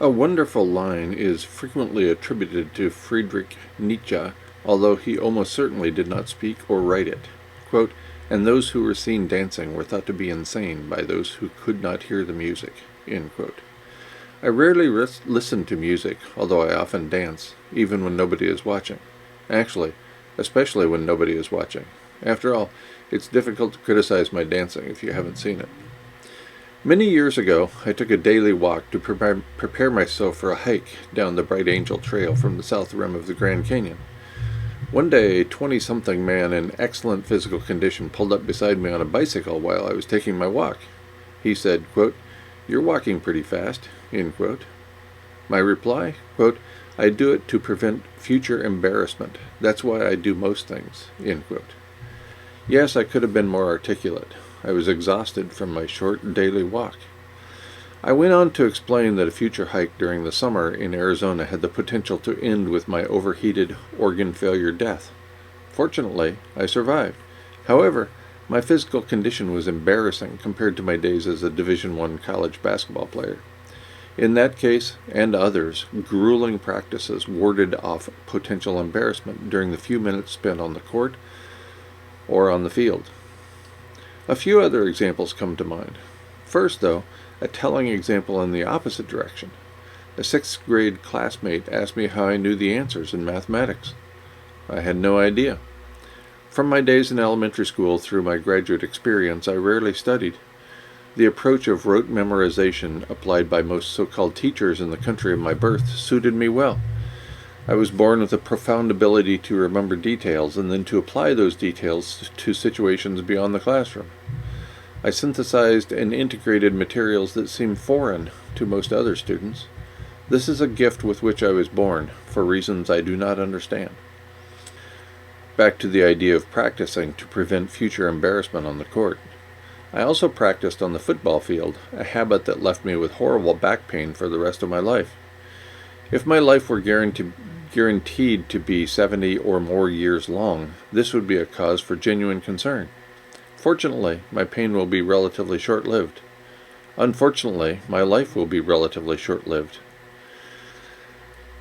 A wonderful line is frequently attributed to Friedrich Nietzsche, although he almost certainly did not speak or write it. Quote, "And those who were seen dancing were thought to be insane by those who could not hear the music." End quote. I rarely listen to music, although I often dance, even when nobody is watching. Actually, especially when nobody is watching. After all, it's difficult to criticize my dancing if you haven't seen it. Many years ago, I took a daily walk to prepare myself for a hike down the Bright Angel Trail from the south rim of the Grand Canyon. One day, a 20-something man in excellent physical condition pulled up beside me on a bicycle while I was taking my walk. He said, quote, "You're walking pretty fast," end quote. My reply, quote, "I do it to prevent future embarrassment. That's why I do most things," end quote. Yes, I could have been more articulate. I was exhausted from my short daily walk. I went on to explain that a future hike during the summer in Arizona had the potential to end with my overheated organ failure death. Fortunately, I survived. However, my physical condition was embarrassing compared to my days as a Division I college basketball player. In that case, and others, grueling practices warded off potential embarrassment during the few minutes spent on the court or on the field. A few other examples come to mind. First, though, a telling example in the opposite direction. A sixth grade classmate asked me how I knew the answers in mathematics. I had no idea. From my days in elementary school through my graduate experience, I rarely studied. The approach of rote memorization applied by most so-called teachers in the country of my birth suited me well. I was born with a profound ability to remember details and then to apply those details to situations beyond the classroom. I synthesized and integrated materials that seem foreign to most other students. This is a gift with which I was born, for reasons I do not understand. Back to the idea of practicing to prevent future embarrassment on the court. I also practiced on the football field, a habit that left me with horrible back pain for the rest of my life. If my life were guaranteed to be 70 or more years long, this would be a cause for genuine concern. Fortunately, my pain will be relatively short-lived. Unfortunately, my life will be relatively short-lived.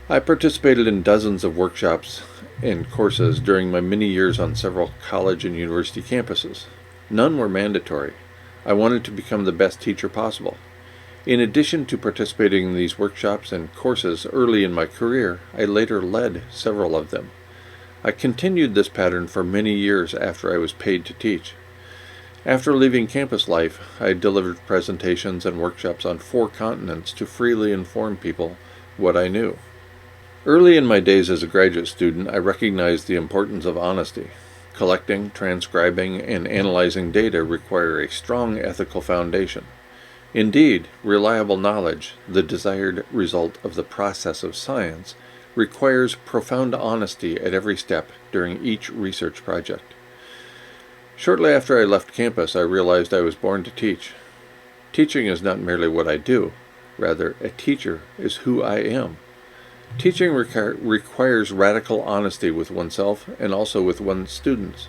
I participated in dozens of workshops and courses during my many years on several college and university campuses. None were mandatory. I wanted to become the best teacher possible. In addition to participating in these workshops and courses early in my career, I later led several of them. I continued this pattern for many years after I was paid to teach. After leaving campus life, I delivered presentations and workshops on 4 continents to freely inform people what I knew. Early in my days as a graduate student, I recognized the importance of honesty. Collecting, transcribing, and analyzing data require a strong ethical foundation. Indeed, reliable knowledge, the desired result of the process of science, requires profound honesty at every step during each research project. Shortly after I left campus, I realized I was born to teach. Teaching is not merely what I do. Rather, a teacher is who I am. Teaching requires radical honesty with oneself and also with one's students.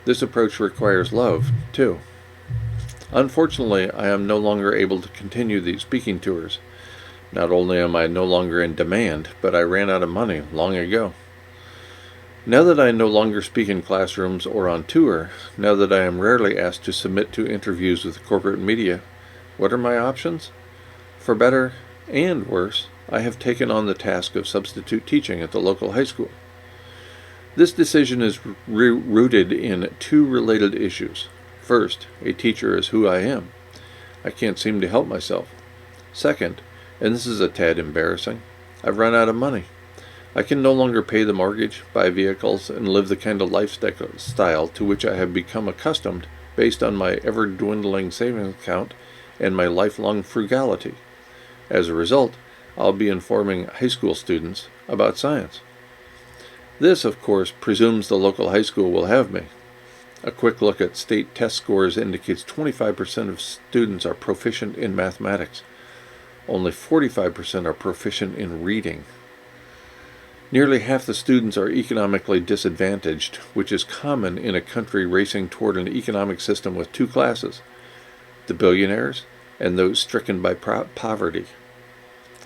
This approach requires love, too. Unfortunately, I am no longer able to continue these speaking tours. Not only am I no longer in demand, but I ran out of money long ago. Now that I no longer speak in classrooms or on tour, now that I am rarely asked to submit to interviews with corporate media, what are my options? For better and worse, I have taken on the task of substitute teaching at the local high school. This decision is rooted in 2 related issues. First, a teacher is who I am. I can't seem to help myself. Second, and this is a tad embarrassing, I've run out of money. I can no longer pay the mortgage, buy vehicles, and live the kind of lifestyle to which I have become accustomed based on my ever-dwindling savings account and my lifelong frugality. As a result, I'll be informing high school students about science. This, of course, presumes the local high school will have me. A quick look at state test scores indicates 25% of students are proficient in mathematics. Only 45% are proficient in reading. Nearly half the students are economically disadvantaged, which is common in a country racing toward an economic system with 2 classes, the billionaires and those stricken by poverty.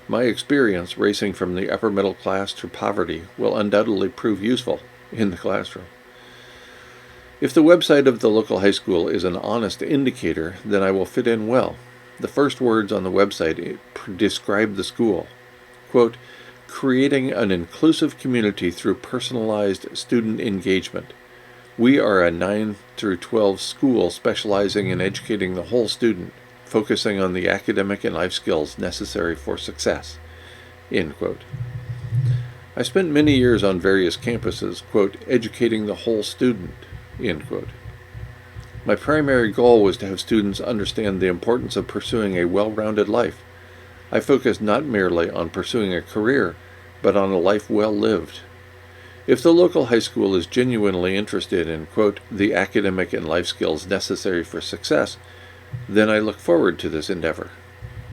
My experience racing from the upper middle class to poverty will undoubtedly prove useful in the classroom. If the website of the local high school is an honest indicator, then I will fit in well. The first words on the website describe the school. Quote, creating an inclusive community through personalized student engagement. We are a 9 through 12 school specializing in educating the whole student, focusing on the academic and life skills necessary for success. End quote. I spent many years on various campuses, quote, educating the whole student. End quote. My primary goal was to have students understand the importance of pursuing a well-rounded life. I focused not merely on pursuing a career, but on a life well lived. If the local high school is genuinely interested in, quote, the academic and life skills necessary for success, then I look forward to this endeavor.